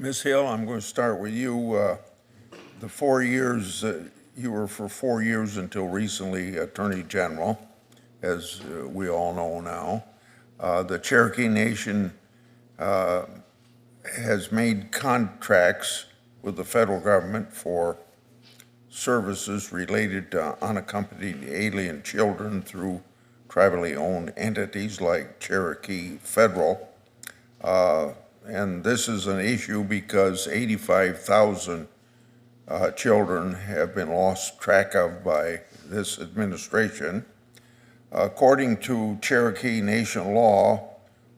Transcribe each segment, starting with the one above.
Ms. Hill, I'm going to start with you. The 4 years, you were for 4 years until recently Attorney General, as we all know now. The Cherokee Nation has made contracts with the federal government for services related to unaccompanied alien children through tribally owned entities like Cherokee Federal. And this is an issue because 85,000 children have been lost track of by this administration. According to Cherokee Nation law,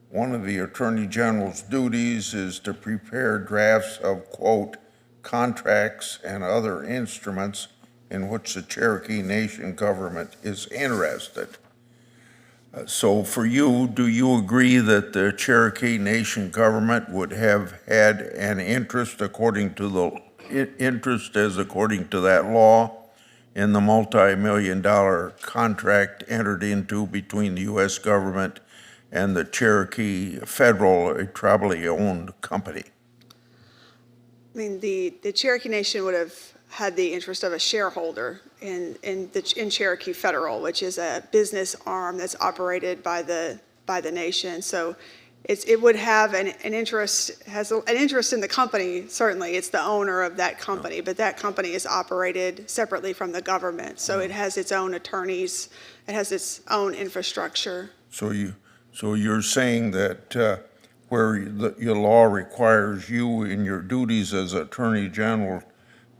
one of the Attorney General's duties is to prepare drafts of, quote, contracts and other instruments in which the Cherokee Nation government is interested. So for you, do you agree that the Cherokee Nation government would have had an interest according to that law in the multi-million-dollar contract entered into between the U.S. government and the Cherokee Federal, a tribally owned company? I mean, the Cherokee Nation would have had the interest of a shareholder in Cherokee Federal, which is a business arm that's operated by the nation. So it would have an interest in the company. Certainly, it's the owner of that company, but that company is operated separately from the government. So it has its own attorneys, it has its own infrastructure. So you're saying that where your law requires you in your duties as Attorney General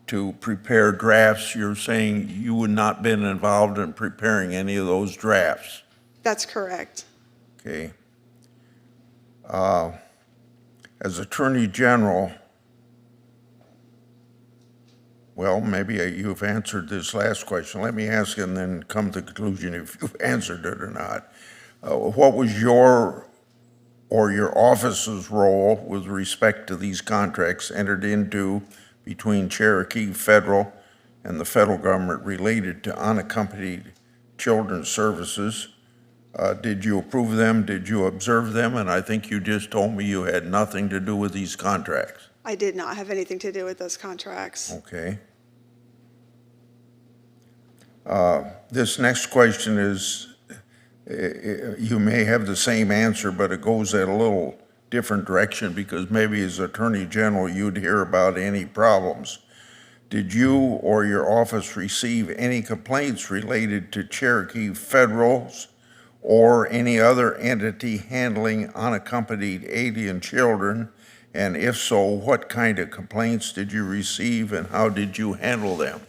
to prepare drafts, you're saying you would not been involved in preparing any of those drafts? That's correct. Okay. As Attorney General, well, maybe you've answered this last question. Let me ask and then come to the conclusion if you've answered it or not. What was your or your office's role with respect to these contracts entered into between Cherokee Federal and the federal government related to unaccompanied children's services? Did you approve them? Did you observe them? And I think you just told me you had nothing to do with these contracts. I did not have anything to do with those contracts. Okay. This next question is, you may have the same answer, but it goes at a little different direction because maybe as Attorney General you'd hear about any problems. Did you or your office receive any complaints related to Cherokee Federal's or any other entity handling unaccompanied alien children? And if so, what kind of complaints did you receive and how did you handle them?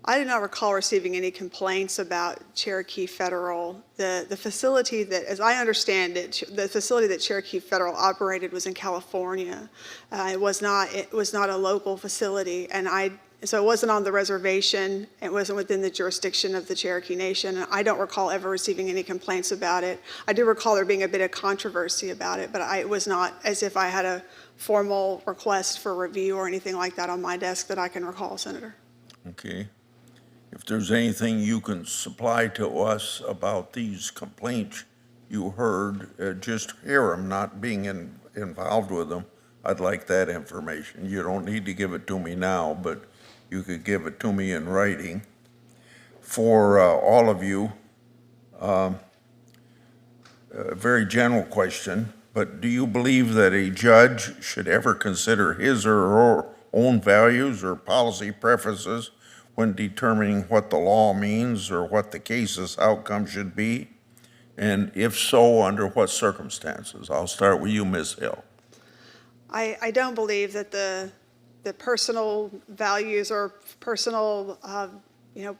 I do not recall receiving any complaints about Cherokee Federal. The facility that, as I understand it, the facility that Cherokee Federal operated was in California. It was not a local facility, and so it wasn't on the reservation. It wasn't within the jurisdiction of the Cherokee Nation. And I don't recall ever receiving any complaints about it. I do recall there being a bit of controversy about it, but it was not as if I had a formal request for review or anything like that on my desk that I can recall, Senator. Okay. If there's anything you can supply to us about these complaints you heard, just hear them, not being involved with them. I'd like that information. You don't need to give it to me now, but you could give it to me in writing. For all of you, a very general question, but do you believe that a judge should ever consider his or her own values or policy preferences when determining what the law means or what the case's outcome should be? And if so, under what circumstances? I'll start with you, Ms. Hill. I don't believe that the personal values or personal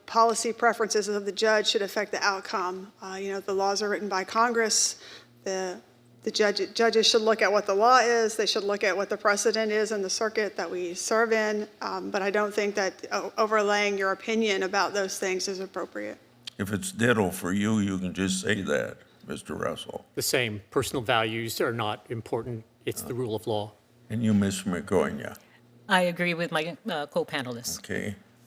policy preferences of the judge should affect the outcome. The laws are written by Congress. The judges should look at what the law is. They should look at what the precedent is in the circuit that we serve in. But I don't think that overlaying your opinion about those things is appropriate. If it's ditto for you, you can just say that, Mr. Russell. The same. Personal values are not important. It's the rule of law. And you, Ms. McGoyne. I agree with my co-panelists. Okay.